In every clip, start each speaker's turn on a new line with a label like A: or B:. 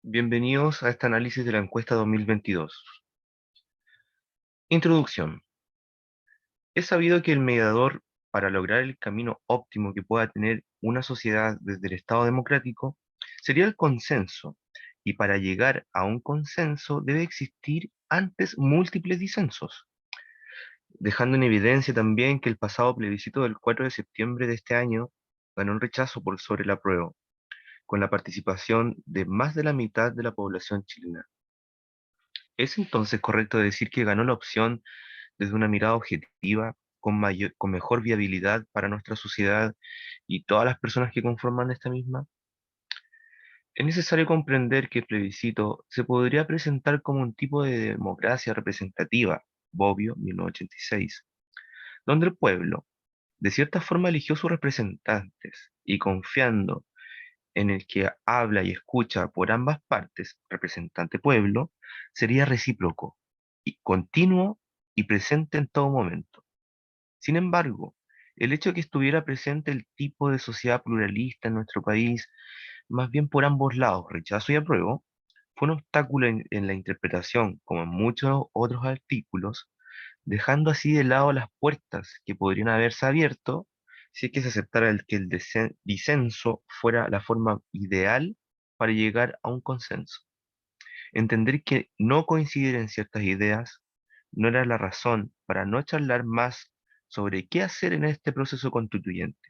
A: Bienvenidos a este análisis de la encuesta 2022. Introducción. Es sabido que el mediador para lograr el camino óptimo que pueda tener una sociedad desde el Estado democrático sería el consenso, y para llegar a un consenso debe existir antes múltiples disensos, dejando en evidencia también que el pasado plebiscito del 4 de septiembre de este año ganó un rechazo por sobre el apruebo, con la participación de más de la mitad de la población chilena. ¿Es entonces correcto decir que ganó la opción desde una mirada objetiva, con mejor viabilidad para nuestra sociedad y todas las personas que conforman esta misma? Es necesario comprender que el plebiscito se podría presentar como un tipo de democracia representativa, Bobbio, 1986, donde el pueblo, de cierta forma, eligió sus representantes y confiando en el que habla y escucha por ambas partes, representante-pueblo, sería recíproco y continuo y presente en todo momento. Sin embargo, el hecho de que estuviera presente el tipo de sociedad pluralista en nuestro país, más bien por ambos lados, rechazo y apruebo, fue un obstáculo en la interpretación, como en muchos otros artículos, dejando así de lado las puertas que podrían haberse abierto si es que se aceptara que el disenso fuera la forma ideal para llegar a un consenso. Entender que no coincidir en ciertas ideas no era la razón para no charlar más sobre qué hacer en este proceso constituyente,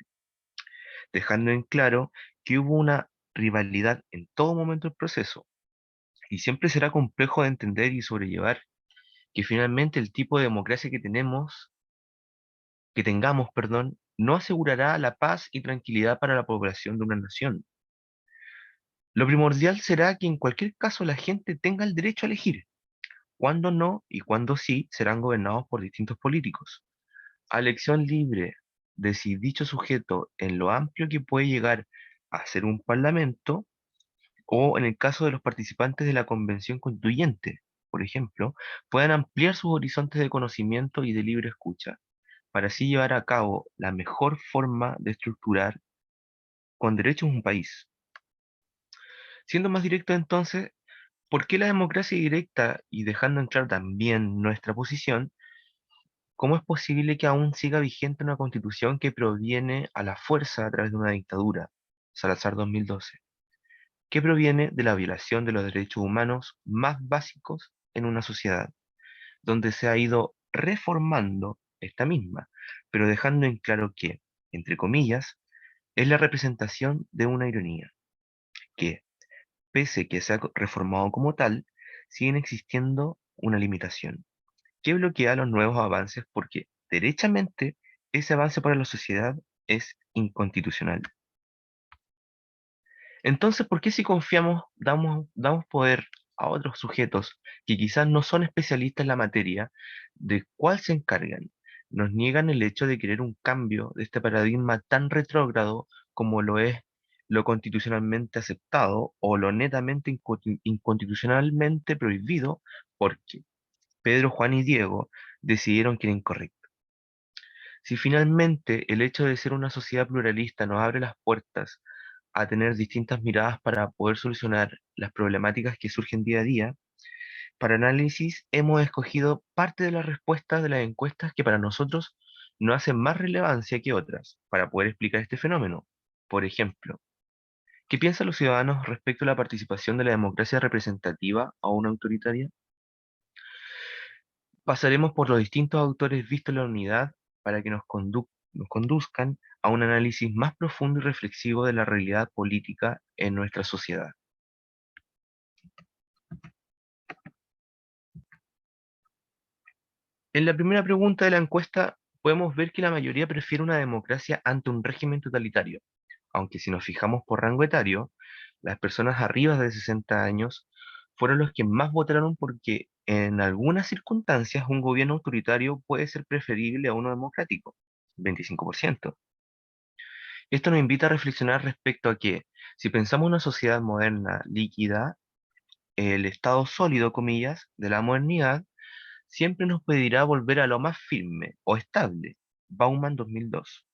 A: dejando en claro que hubo una rivalidad en todo momento del proceso, y siempre será complejo de entender y sobrellevar que finalmente el tipo de democracia que tengamos, perdón, no asegurará la paz y tranquilidad para la población de una nación. Lo primordial será que en cualquier caso la gente tenga el derecho a elegir cuándo no y cuándo sí serán gobernados por distintos políticos. A elección libre de si dicho sujeto, en lo amplio que puede llegar a ser un parlamento, o en el caso de los participantes de la convención constituyente, por ejemplo, puedan ampliar sus horizontes de conocimiento y de libre escucha, para así llevar a cabo la mejor forma de estructurar con derechos un país. Siendo más directo entonces, ¿por qué la democracia directa, y dejando entrar también nuestra posición? ¿Cómo es posible que aún siga vigente una constitución que proviene a la fuerza a través de una dictadura, Salazar 2012, que proviene de la violación de los derechos humanos más básicos en una sociedad, donde se ha ido reformando esta misma, pero dejando en claro que, entre comillas, es la representación de una ironía, que, pese que se ha reformado como tal, siguen existiendo una limitación que bloquea los nuevos avances porque, derechamente, ese avance para la sociedad es inconstitucional. Entonces, ¿por qué si confiamos, damos poder a otros sujetos que quizás no son especialistas en la materia de cuál se encargan? Nos niegan el hecho de querer un cambio de este paradigma tan retrógrado como lo es lo constitucionalmente aceptado o lo netamente inconstitucionalmente prohibido, porque Pedro, Juan y Diego decidieron que era incorrecto. Si finalmente el hecho de ser una sociedad pluralista nos abre las puertas a tener distintas miradas para poder solucionar las problemáticas que surgen día a día, para análisis hemos escogido parte de las respuestas de las encuestas que para nosotros no hacen más relevancia que otras para poder explicar este fenómeno. Por ejemplo, ¿qué piensan los ciudadanos respecto a la participación de la democracia representativa a una autoritaria? Pasaremos por los distintos autores vistos en la unidad para que nos conduzcan a un análisis más profundo y reflexivo de la realidad política en nuestra sociedad. En la primera pregunta de la encuesta podemos ver que la mayoría prefiere una democracia ante un régimen totalitario, aunque si nos fijamos por rango etario, las personas arriba de 60 años fueron los que más votaron porque en algunas circunstancias un gobierno autoritario puede ser preferible a uno democrático, 25%. Esto nos invita a reflexionar respecto a que, si pensamos en una sociedad moderna, líquida, el estado sólido, comillas, de la modernidad, siempre nos pedirá volver a lo más firme o estable. Bauman 2002.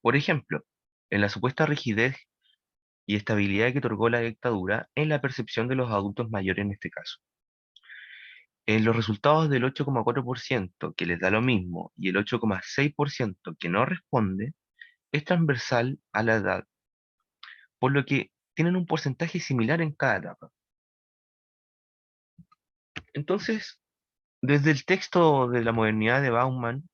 A: Por ejemplo, en la supuesta rigidez y estabilidad que otorgó la dictadura en la percepción de los adultos mayores en este caso. En los resultados del 8,4% que les da lo mismo y el 8,6% que no responde, es transversal a la edad, por lo que tienen un porcentaje similar en cada etapa. Entonces, desde el texto de la modernidad de Bauman,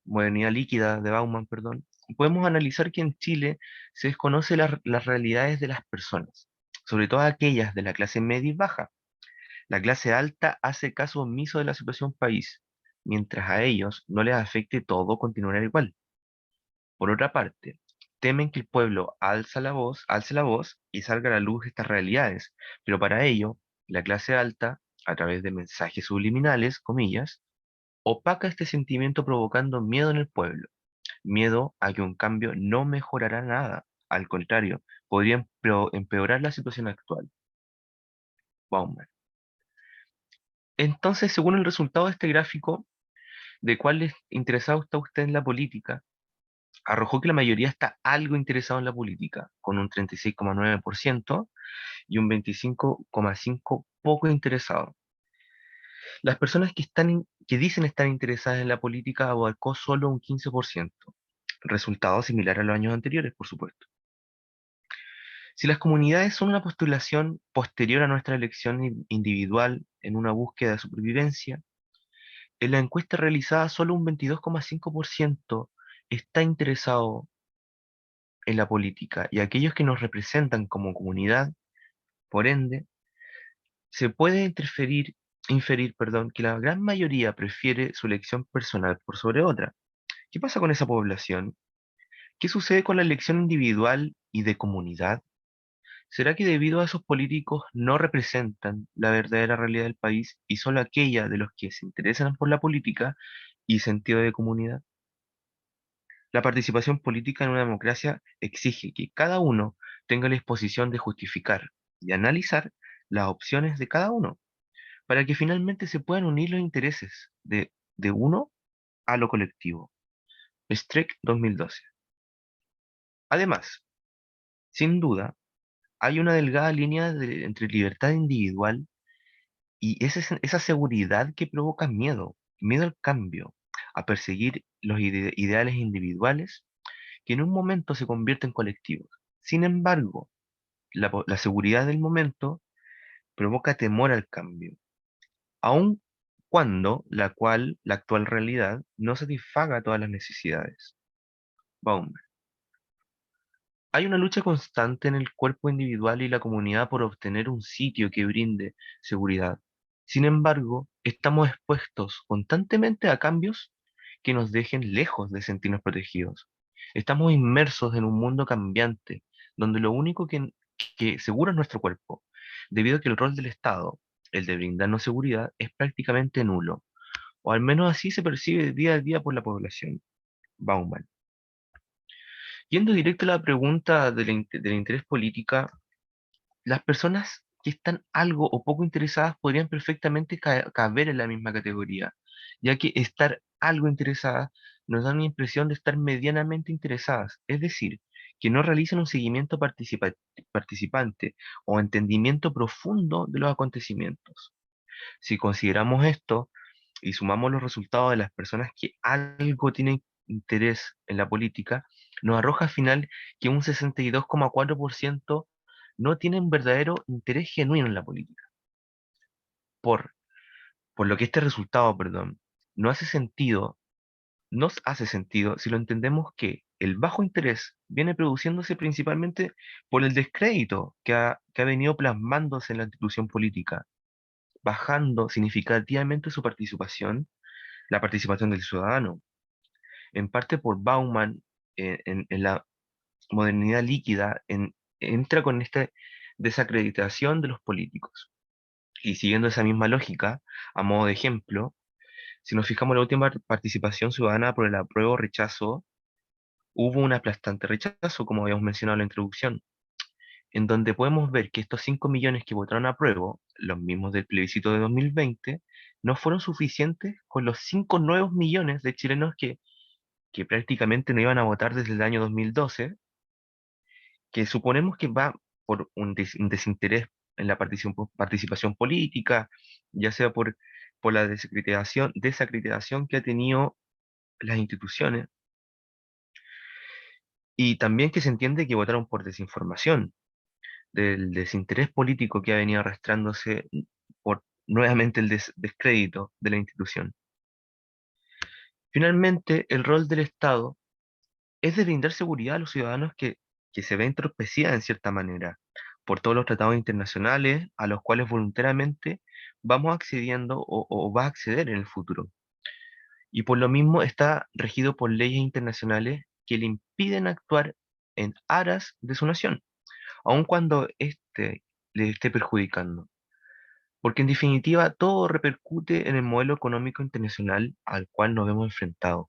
A: modernidad líquida de Bauman, perdón, podemos analizar que en Chile se desconoce las realidades de las personas, sobre todo aquellas de la clase media y baja. La clase alta hace caso omiso de la situación país, mientras a ellos no les afecte todo continuará igual. Por otra parte, temen que el pueblo alce la voz y salga a la luz estas realidades, pero para ello, la clase alta, a través de mensajes subliminales, comillas, opaca este sentimiento provocando miedo en el pueblo, miedo a que un cambio no mejorará nada, al contrario, podría empeorar la situación actual. Bauman. Entonces, según el resultado de este gráfico, de cuál interesado está usted en la política, arrojó que la mayoría está algo interesado en la política, con un 36,9% y un 25,5% poco interesado. Las personas que dicen estar interesadas en la política abarcó solo un 15%, resultado similar a los años anteriores, por supuesto. Si las comunidades son una postulación posterior a nuestra elección individual en una búsqueda de supervivencia, en la encuesta realizada solo un 22,5% está interesado en la política y aquellos que nos representan como comunidad, por ende, se puede inferir, perdón, que la gran mayoría prefiere su elección personal por sobre otra. ¿Qué pasa con esa población? ¿Qué sucede con la elección individual y de comunidad? ¿Será que debido a esos políticos no representan la verdadera realidad del país y solo aquella de los que se interesan por la política y sentido de comunidad? La participación política en una democracia exige que cada uno tenga la disposición de justificar y analizar las opciones de cada uno, para que finalmente se puedan unir los intereses de uno a lo colectivo. Streck 2012. Además, sin duda, hay una delgada línea entre libertad individual y esa seguridad que provoca miedo, miedo al cambio, a perseguir los ideales individuales que en un momento se convierten en colectivos. Sin embargo, la seguridad del momento provoca temor al cambio, aun cuando la actual realidad no satisfaga todas las necesidades. Bauman. Hay una lucha constante en el cuerpo individual y la comunidad por obtener un sitio que brinde seguridad. Sin embargo, estamos expuestos constantemente a cambios que nos dejen lejos de sentirnos protegidos. Estamos inmersos en un mundo cambiante, donde lo único que seguro es nuestro cuerpo, debido a que el rol del Estado, el de brindarnos seguridad, es prácticamente nulo, o al menos así se percibe día a día por la población. Bauman. Yendo directo a la pregunta del interés política, las personas que están algo o poco interesadas podrían perfectamente caber en la misma categoría, ya que estar algo interesadas nos da una impresión de estar medianamente interesadas, es decir, que no realizan un seguimiento participante o entendimiento profundo de los acontecimientos. Si consideramos esto y sumamos los resultados de las personas que algo tienen interés en la política, nos arroja al final que un 62,4% no tienen verdadero interés genuino en la política. Por, por lo que este resultado, perdón, no hace sentido, nos hace sentido si lo entendemos que el bajo interés viene produciéndose principalmente por el descrédito que ha venido plasmándose en la institución política, bajando significativamente su participación, la participación del ciudadano, en parte por Bauman en la modernidad líquida, entra con esta desacreditación de los políticos. Y siguiendo esa misma lógica, a modo de ejemplo, si nos fijamos en la última participación ciudadana por el apruebo o rechazo, hubo un aplastante rechazo, como habíamos mencionado en la introducción, en donde podemos ver que estos 5 millones que votaron a apruebo, los mismos del plebiscito de 2020, no fueron suficientes con los 5 nuevos millones de chilenos que prácticamente no iban a votar desde el año 2012, que suponemos que va por un desinterés en la participación política, ya sea por la desacreditación que ha tenido las instituciones, y también que se entiende que votaron por desinformación, del desinterés político que ha venido arrastrándose por nuevamente el descrédito de la institución. Finalmente, el rol del Estado es de brindar seguridad a los ciudadanos que se ven entorpecida en cierta manera por todos los tratados internacionales a los cuales voluntariamente vamos accediendo o va a acceder en el futuro. Y por lo mismo está regido por leyes internacionales que le impiden actuar en aras de su nación, aun cuando éste le esté perjudicando. Porque en definitiva todo repercute en el modelo económico internacional al cual nos vemos enfrentados.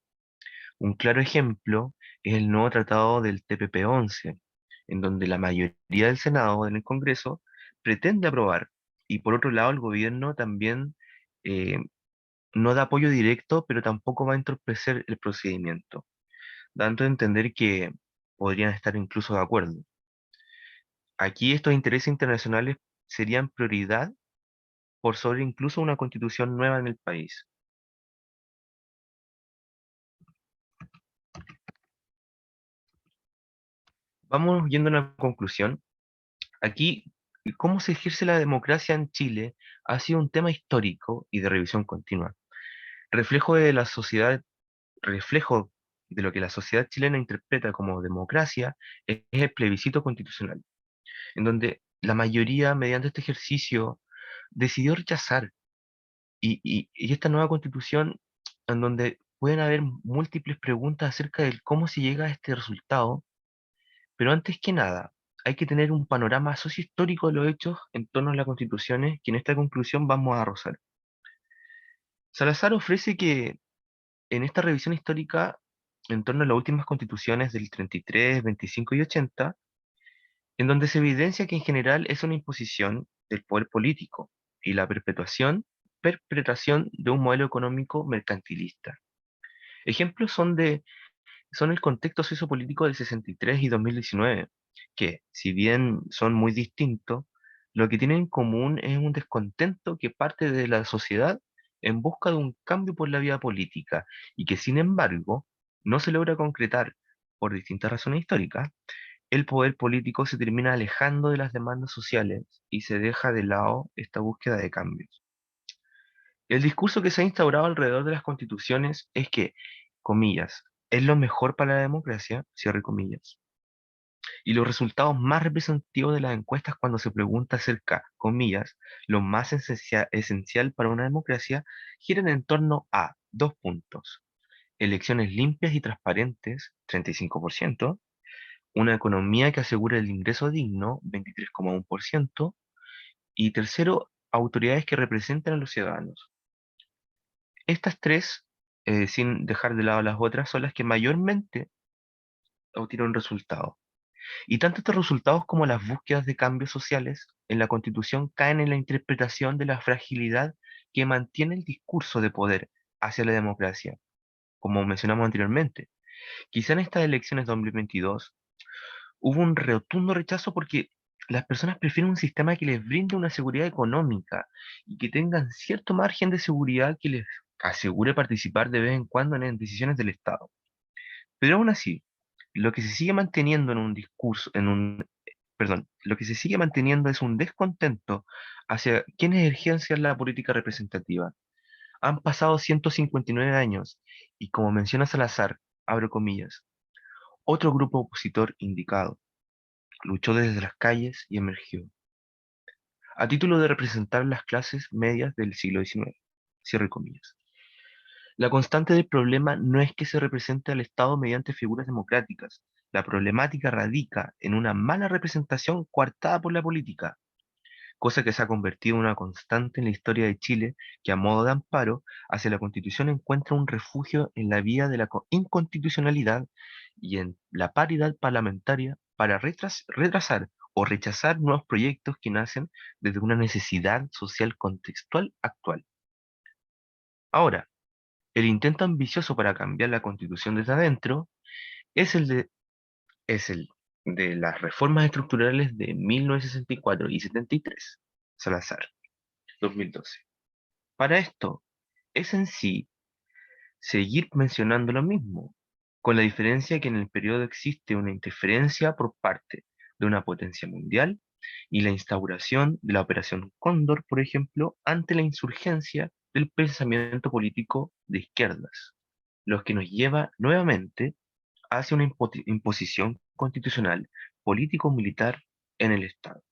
A: Un claro ejemplo es el nuevo tratado del TPP-11, en donde la mayoría del Senado en el Congreso pretende aprobar, y por otro lado el gobierno también eh, no da apoyo directo, pero tampoco va a entorpecer el procedimiento, dando a entender que podrían estar incluso de acuerdo. Aquí estos intereses internacionales serían prioridad por sobre incluso una constitución nueva en el país. Vamos yendo a una conclusión. Aquí, cómo se ejerce la democracia en Chile ha sido un tema histórico y de revisión continua. Reflejo de la sociedad, reflejo de lo que la sociedad chilena interpreta como democracia es el plebiscito constitucional, en donde la mayoría, mediante este ejercicio, decidió rechazar y esta nueva constitución, en donde pueden haber múltiples preguntas acerca de cómo se llega a este resultado. Pero antes que nada, hay que tener un panorama sociohistórico de los hechos en torno a las constituciones que en esta conclusión vamos a rozar. Salazar ofrece que en esta revisión histórica, en torno a las últimas constituciones del 33, 25 y 80, en donde se evidencia que en general es una imposición del poder político y la perpetración de un modelo económico mercantilista. Ejemplos son el contexto sociopolítico del 63 y 2019, que, si bien son muy distintos, lo que tienen en común es un descontento que parte de la sociedad en busca de un cambio por la vía política y que, sin embargo, no se logra concretar por distintas razones históricas. El poder político se termina alejando de las demandas sociales y se deja de lado esta búsqueda de cambios. El discurso que se ha instaurado alrededor de las constituciones es que, comillas, es lo mejor para la democracia, cierre comillas. Y los resultados más representativos de las encuestas cuando se pregunta acerca, comillas, lo más esencial para una democracia, giran en torno a dos puntos. Elecciones limpias y transparentes, 35%, una economía que asegure el ingreso digno, 23,1%, y tercero, autoridades que representen a los ciudadanos. Estas tres, sin dejar de lado las otras, son las que mayormente obtienen resultados. Y tanto estos resultados como las búsquedas de cambios sociales en la Constitución caen en la interpretación de la fragilidad que mantiene el discurso de poder hacia la democracia, como mencionamos anteriormente. Quizá en estas elecciones de 2022 hubo un rotundo rechazo porque las personas prefieren un sistema que les brinde una seguridad económica y que tengan cierto margen de seguridad que les asegure participar de vez en cuando en decisiones del Estado. Pero aún así, lo que se sigue manteniendo en un discurso, perdón, lo que se sigue manteniendo es un descontento hacia quienes ejercen la política representativa. Han pasado 159 años y, como menciona Salazar, abro comillas, otro grupo opositor indicado, luchó desde las calles y emergió, a título de representar las clases medias del siglo XIX. Cierre comillas. La constante del problema no es que se represente al Estado mediante figuras democráticas. La problemática radica en una mala representación coartada por la política, cosa que se ha convertido en una constante en la historia de Chile, que a modo de amparo hacia la Constitución encuentra un refugio en la vía de la inconstitucionalidad y en la paridad parlamentaria para retrasar o rechazar nuevos proyectos que nacen desde una necesidad social contextual actual. Ahora, el intento ambicioso para cambiar la Constitución desde adentro es el de, es el de las reformas estructurales de 1964 y 73, Salazar, 2012. Para esto, es en sí seguir mencionando lo mismo, con la diferencia que en el periodo existe una interferencia por parte de una potencia mundial y la instauración de la Operación Cóndor, por ejemplo, ante la insurgencia del pensamiento político de izquierdas, lo que nos lleva nuevamente hacia una imposición constitucional político-militar en el Estado.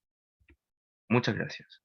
A: Muchas gracias.